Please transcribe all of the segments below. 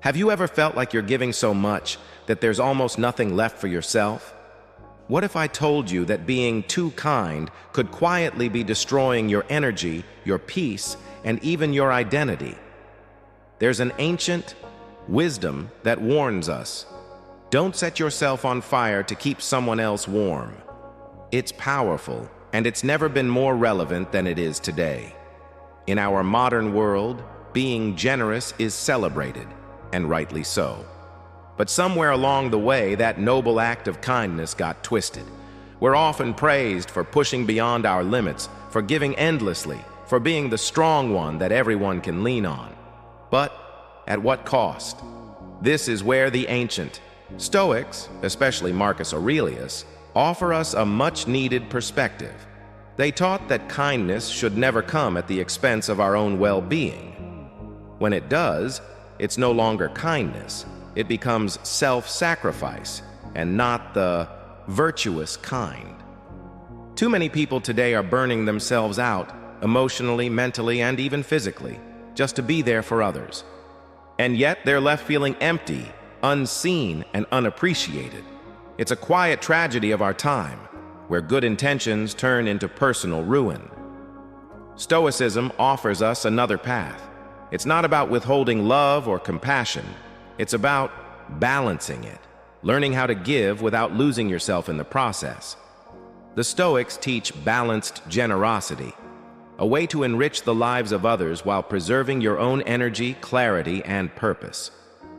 Have you ever felt like you're giving so much that there's almost nothing left for yourself? What if I told you that being too kind could quietly be destroying your energy, your peace, and even your identity? There's an ancient wisdom that warns us. Don't set yourself on fire to keep someone else warm. It's powerful, and it's never been more relevant than it is today. In our modern world, being generous is celebrated, and rightly so. But somewhere along the way, that noble act of kindness got twisted. We're often praised for pushing beyond our limits, for giving endlessly, for being the strong one that everyone can lean on. But at what cost? This is where the ancient Stoics, especially Marcus Aurelius, offer us a much-needed perspective. They taught that kindness should never come at the expense of our own well-being. When it does, it's no longer kindness. It becomes self-sacrifice, and not the virtuous kind. Too many people today are burning themselves out, emotionally, mentally, and even physically, just to be there for others. And yet they're left feeling empty, unseen, and unappreciated. It's a quiet tragedy of our time, where good intentions turn into personal ruin. Stoicism offers us another path. It's not about withholding love or compassion. It's about balancing it, learning how to give without losing yourself in the process. The Stoics teach balanced generosity, a way to enrich the lives of others while preserving your own energy, clarity, and purpose.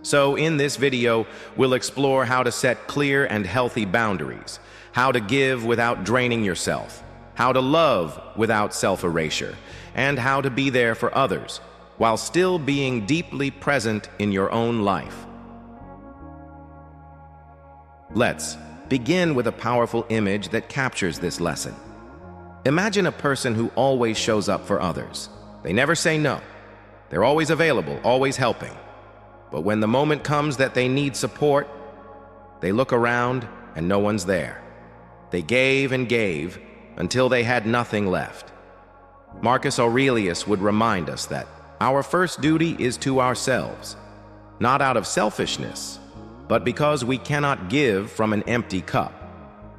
So in this video, we'll explore how to set clear and healthy boundaries, how to give without draining yourself, how to love without self-erasure, and how to be there for others while still being deeply present in your own life. Let's begin with a powerful image that captures this lesson. Imagine a person who always shows up for others. They never say no. They're always available, always helping. But when the moment comes that they need support, they look around and no one's there. They gave and gave until they had nothing left. Marcus Aurelius would remind us that our first duty is to ourselves, not out of selfishness, but because we cannot give from an empty cup.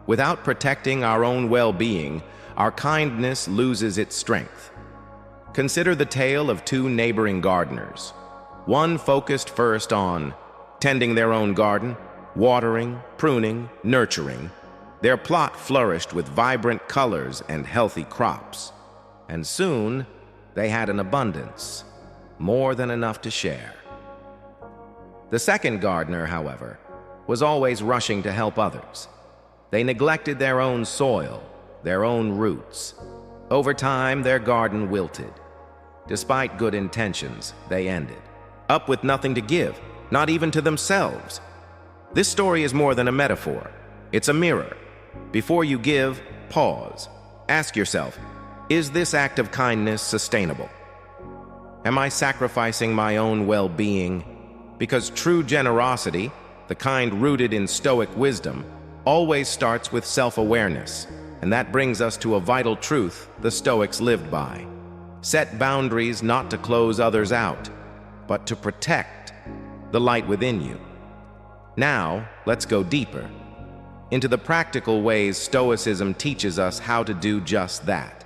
Without protecting our own well-being, our kindness loses its strength. Consider the tale of two neighboring gardeners. One focused first on tending their own garden, watering, pruning, nurturing. Their plot flourished with vibrant colors and healthy crops. And soon, they had an abundance, more than enough to share. The second gardener, however, was always rushing to help others. They neglected their own soil, their own roots. Over time, their garden wilted. Despite good intentions, they ended up with nothing to give, not even to themselves. This story is more than a metaphor. It's a mirror. Before you give, pause. Ask yourself, is this act of kindness sustainable? Am I sacrificing my own well-being? Because true generosity, the kind rooted in Stoic wisdom, always starts with self-awareness, and that brings us to a vital truth the Stoics lived by. Set boundaries not to close others out, but to protect the light within you. Now, let's go deeper into the practical ways Stoicism teaches us how to do just that.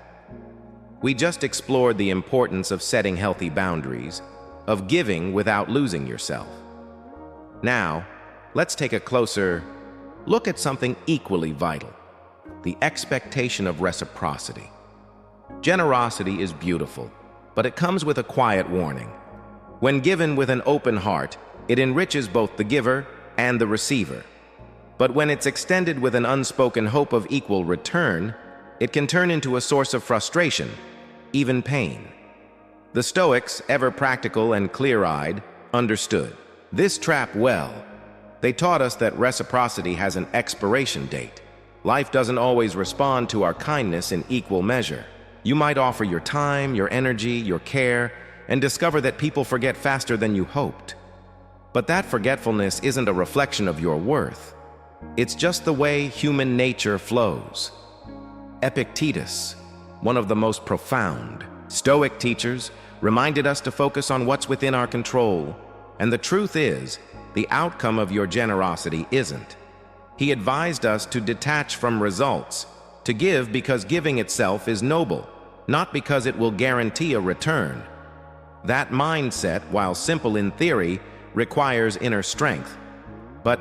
We just explored the importance of setting healthy boundaries, of giving without losing yourself. Now, let's take a closer look at something equally vital: the expectation of reciprocity. Generosity is beautiful, but it comes with a quiet warning. When given with an open heart, it enriches both the giver and the receiver. But when it's extended with an unspoken hope of equal return, it can turn into a source of frustration, even pain. The Stoics, ever practical and clear-eyed, understood this trap well. They taught us that reciprocity has an expiration date. Life doesn't always respond to our kindness in equal measure. You might offer your time, your energy, your care, and discover that people forget faster than you hoped. But that forgetfulness isn't a reflection of your worth. It's just the way human nature flows. Epictetus, one of the most profound Stoic teachers, reminded us to focus on what's within our control, And the truth is, the outcome of your generosity isn't. He advised us to detach from results, to give because giving itself is noble, not because it will guarantee a return. That mindset, while simple in theory, requires inner strength. But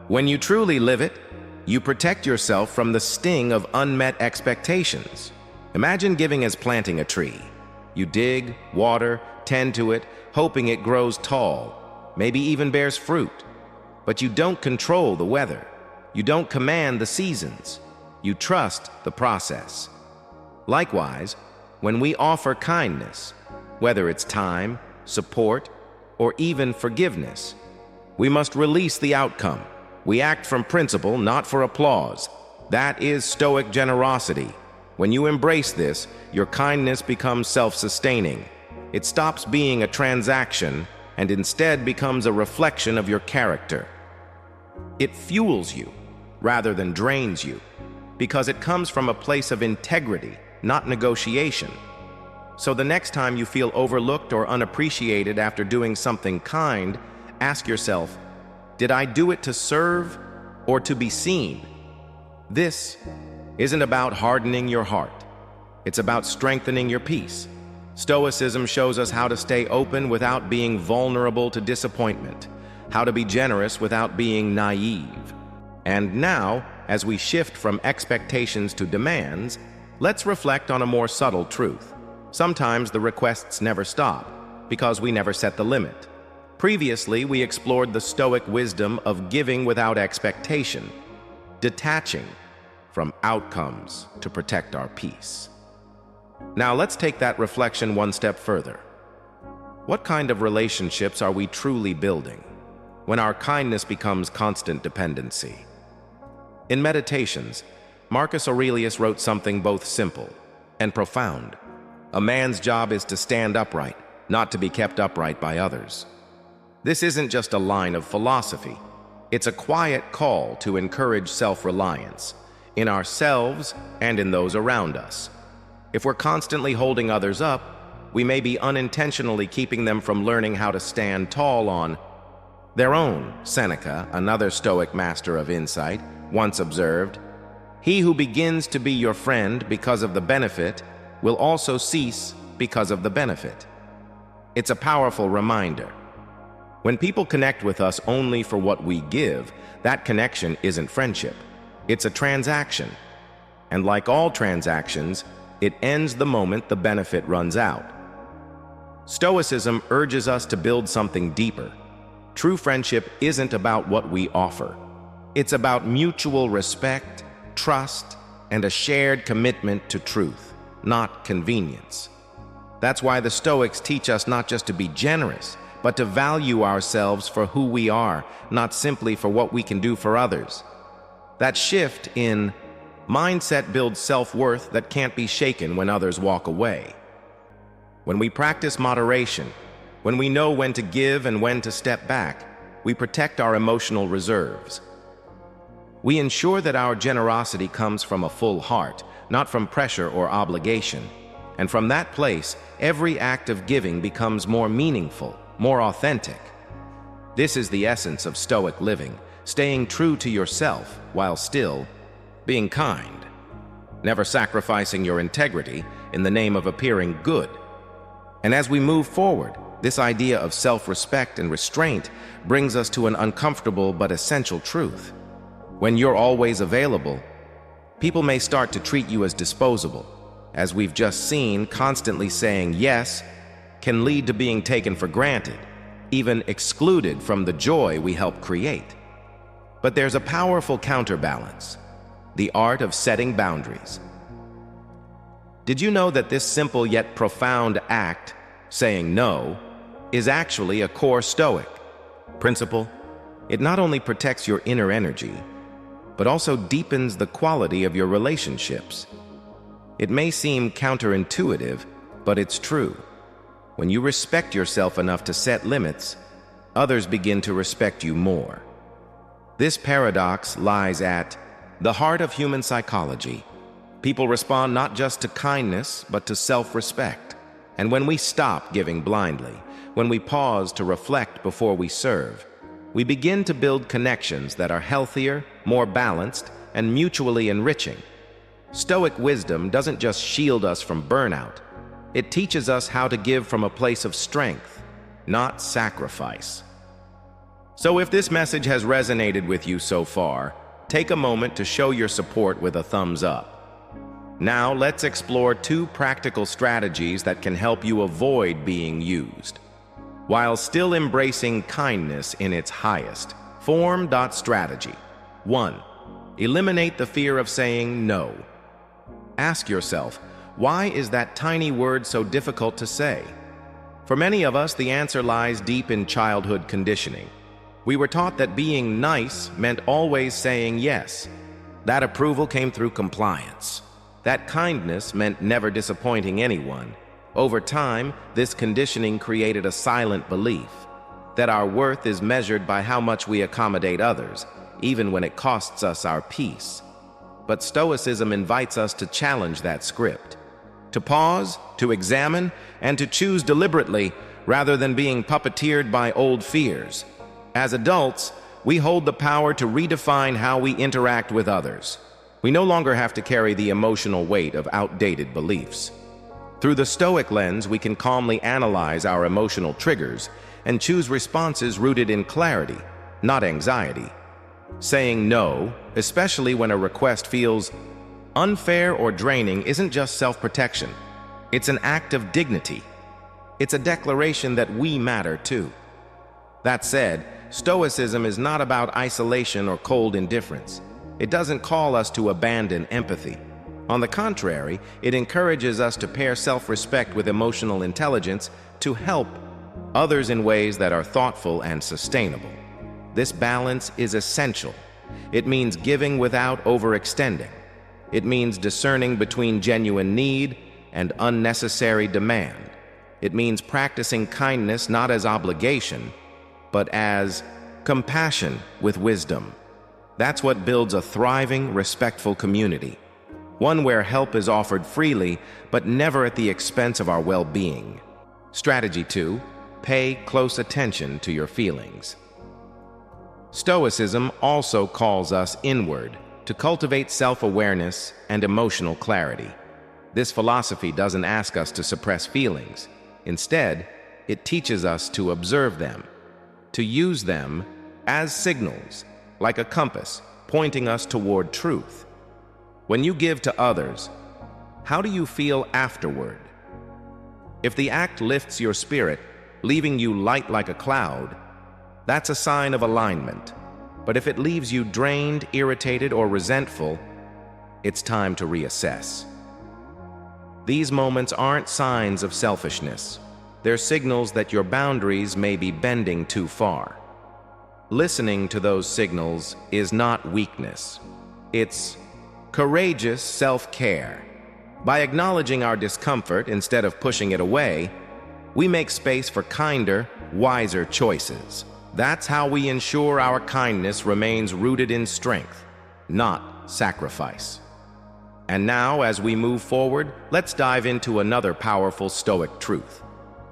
when you truly live it, you protect yourself from the sting of unmet expectations. Imagine giving as planting a tree. You dig, water, tend to it, hoping it grows tall, maybe even bears fruit. But you don't control the weather. You don't command the seasons. You trust the process. Likewise, when we offer kindness, whether it's time, support, or even forgiveness, we must release the outcome. We act from principle, not for applause. That is Stoic generosity. When you embrace this, your kindness becomes self-sustaining. It stops being a transaction and instead becomes a reflection of your character. It fuels you rather than drains you, because it comes from a place of integrity, not negotiation. So the next time you feel overlooked or unappreciated after doing something kind, ask yourself, did I do it to serve or to be seen? This isn't about hardening your heart. It's about strengthening your peace. Stoicism shows us how to stay open without being vulnerable to disappointment, how to be generous without being naive. And now, as we shift from expectations to demands, let's reflect on a more subtle truth. Sometimes the requests never stop because we never set the limit. Previously, we explored the Stoic wisdom of giving without expectation, detaching from outcomes to protect our peace. Now let's take that reflection one step further. What kind of relationships are we truly building when our kindness becomes constant dependency? In Meditations, Marcus Aurelius wrote something both simple and profound. A man's job is to stand upright, not to be kept upright by others. This isn't just a line of philosophy. It's a quiet call to encourage self-reliance in ourselves and in those around us. If we're constantly holding others up, we may be unintentionally keeping them from learning how to stand tall on their own. Seneca, another Stoic master of insight, once observed, "He who begins to be your friend because of the benefit will also cease because of the benefit." It's a powerful reminder. When people connect with us only for what we give, that connection isn't friendship. It's a transaction. And like all transactions, it ends the moment the benefit runs out. Stoicism urges us to build something deeper. True friendship isn't about what we offer. It's about mutual respect, trust, and a shared commitment to truth, not convenience. That's why the Stoics teach us not just to be generous, but to value ourselves for who we are, not simply for what we can do for others. That shift in mindset builds self-worth that can't be shaken when others walk away. When we practice moderation, when we know when to give and when to step back, we protect our emotional reserves. We ensure that our generosity comes from a full heart, not from pressure or obligation. And from that place, every act of giving becomes more meaningful, more authentic. This is the essence of Stoic living, staying true to yourself while still being kind, never sacrificing your integrity in the name of appearing good. And as we move forward, this idea of self-respect and restraint brings us to an uncomfortable but essential truth. When you're always available, people may start to treat you as disposable. As we've just seen, constantly saying yes can lead to being taken for granted, even excluded from the joy we help create. But there's a powerful counterbalance: the art of setting boundaries. Did you know that this simple yet profound act, saying no, is actually a core Stoic principle? It not only protects your inner energy, but also deepens the quality of your relationships. It may seem counterintuitive, but it's true. When you respect yourself enough to set limits, others begin to respect you more. This paradox lies at the heart of human psychology. People respond not just to kindness, but to self-respect. And when we stop giving blindly, when we pause to reflect before we serve, we begin to build connections that are healthier, more balanced, and mutually enriching. Stoic wisdom doesn't just shield us from burnout. It teaches us how to give from a place of strength, not sacrifice. So if this message has resonated with you so far, take a moment to show your support with a thumbs up. Now let's explore 2 practical strategies that can help you avoid being used, while still embracing kindness in its highest form. Strategy 1. Eliminate the fear of saying no. Ask yourself, why is that tiny word so difficult to say? For many of us, the answer lies deep in childhood conditioning. We were taught that being nice meant always saying yes. That approval came through compliance. That kindness meant never disappointing anyone. Over time, this conditioning created a silent belief that our worth is measured by how much we accommodate others, even when it costs us our peace. But Stoicism invites us to challenge that script, to pause, to examine, and to choose deliberately rather than being puppeteered by old fears. As adults, we hold the power to redefine how we interact with others. We no longer have to carry the emotional weight of outdated beliefs. Through the Stoic lens, we can calmly analyze our emotional triggers and choose responses rooted in clarity, not anxiety. Saying no, especially when a request feels unfair or draining, isn't just self-protection. It's an act of dignity. It's a declaration that we matter too. That said, Stoicism is not about isolation or cold indifference. It doesn't call us to abandon empathy. On the contrary, it encourages us to pair self-respect with emotional intelligence to help others in ways that are thoughtful and sustainable. This balance is essential. It means giving without overextending. It means discerning between genuine need and unnecessary demand. It means practicing kindness not as obligation, but as compassion with wisdom. That's what builds a thriving, respectful community. One where help is offered freely, but never at the expense of our well-being. Strategy 2. Pay close attention to your feelings. Stoicism also calls us inward to cultivate self-awareness and emotional clarity. This philosophy doesn't ask us to suppress feelings. Instead, it teaches us to observe them, to use them as signals, like a compass, pointing us toward truth. When you give to others, how do you feel afterward? If the act lifts your spirit, leaving you light like a cloud, that's a sign of alignment. But if it leaves you drained, irritated, or resentful, it's time to reassess. These moments aren't signs of selfishness. They're signals that your boundaries may be bending too far. Listening to those signals is not weakness. It's courageous self-care. By acknowledging our discomfort instead of pushing it away, we make space for kinder, wiser choices. That's how we ensure our kindness remains rooted in strength, not sacrifice. And now, as we move forward, let's dive into another powerful Stoic truth,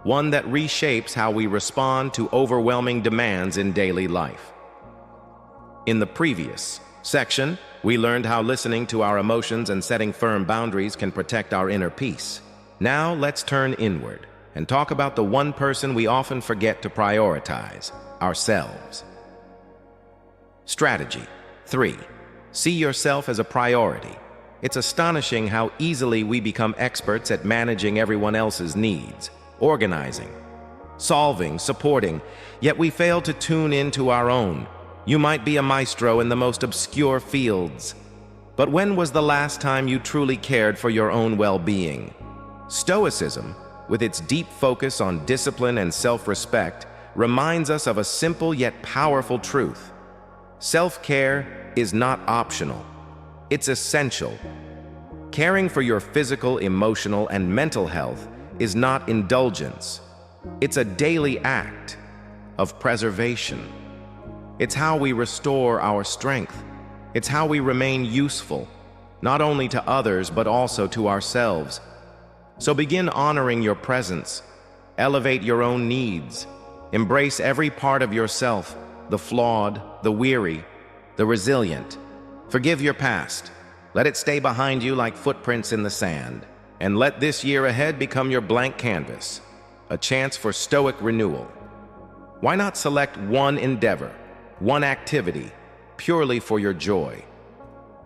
one that reshapes how we respond to overwhelming demands in daily life. In the previous section, we learned how listening to our emotions and setting firm boundaries can protect our inner peace. Now, let's turn inward and talk about the one person we often forget to prioritize: ourselves. Strategy 3. See yourself as a priority. It's astonishing how easily we become experts at managing everyone else's needs, organizing, solving, supporting, yet we fail to tune into our own. You might be a maestro in the most obscure fields, but when was the last time you truly cared for your own well-being? Stoicism, with its deep focus on discipline and self-respect, reminds us of a simple yet powerful truth. Self-care is not optional. It's essential. Caring for your physical, emotional, and mental health is not indulgence. It's a daily act of preservation. It's how we restore our strength. It's how we remain useful, not only to others, but also to ourselves. So begin honoring your presence, Elevate your own needs. Embrace every part of yourself, the flawed, the weary, the resilient. Forgive your past. Let it stay behind you like footprints in the sand. And let this year ahead become your blank canvas, a chance for Stoic renewal. Why not select one endeavor, one activity, purely for your joy?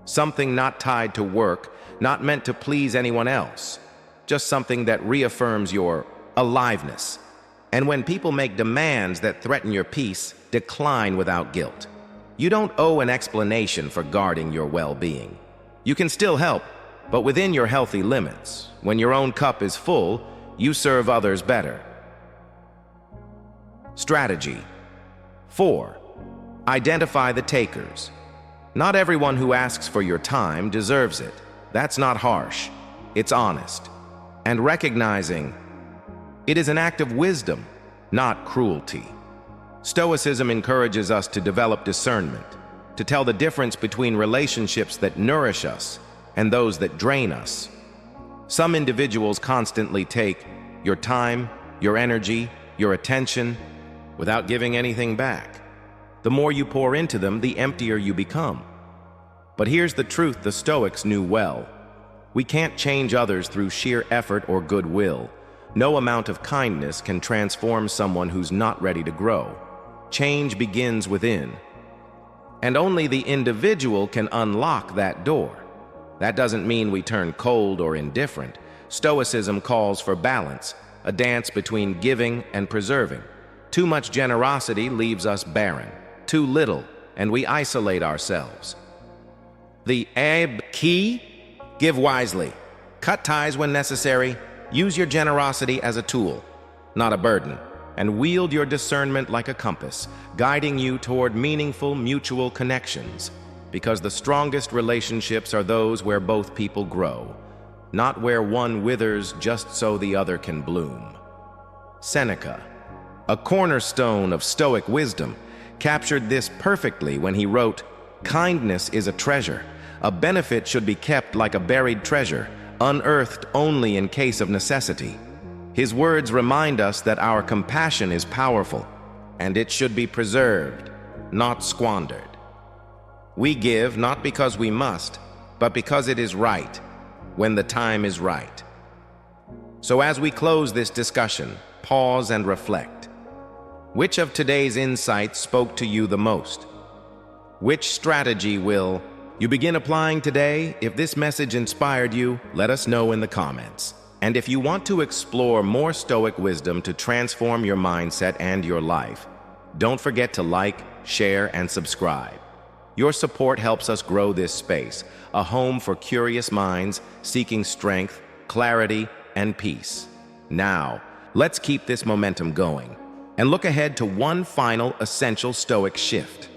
Something not tied to work, not meant to please anyone else. Just something that reaffirms your aliveness. And when people make demands that threaten your peace, decline without guilt. You don't owe an explanation for guarding your well-being. You can still help, but within your healthy limits. When your own cup is full, you serve others better. Strategy. 4. Identify the takers. Not everyone who asks for your time deserves it. That's not harsh. It's honest. And recognizing it is an act of wisdom, not cruelty. Stoicism encourages us to develop discernment, to tell the difference between relationships that nourish us and those that drain us. Some individuals constantly take your time, your energy, your attention, without giving anything back. The more you pour into them, the emptier you become. But here's the truth the Stoics knew well. We can't change others through sheer effort or goodwill. No amount of kindness can transform someone who's not ready to grow. Change begins within. And only the individual can unlock that door. That doesn't mean we turn cold or indifferent. Stoicism calls for balance, a dance between giving and preserving. Too much generosity leaves us barren. Too little, and we isolate ourselves. The key? Give wisely. Cut ties when necessary. Use your generosity as a tool, not a burden. And wield your discernment like a compass, guiding you toward meaningful mutual connections. Because the strongest relationships are those where both people grow, not where one withers just so the other can bloom. Seneca, a cornerstone of Stoic wisdom, captured this perfectly when he wrote, "Kindness is a treasure. A benefit should be kept like a buried treasure, unearthed only in case of necessity." His words remind us that our compassion is powerful, and it should be preserved, not squandered. We give not because we must, but because it is right, when the time is right. So as we close this discussion, pause and reflect. Which of today's insights spoke to you the most? Which strategy will you begin applying today? If this message inspired you, let us know in the comments. And if you want to explore more Stoic wisdom to transform your mindset and your life, don't forget to like, share, and subscribe. Your support helps us grow this space, a home for curious minds seeking strength, clarity, and peace. Now, let's keep this momentum going and look ahead to one final essential Stoic shift.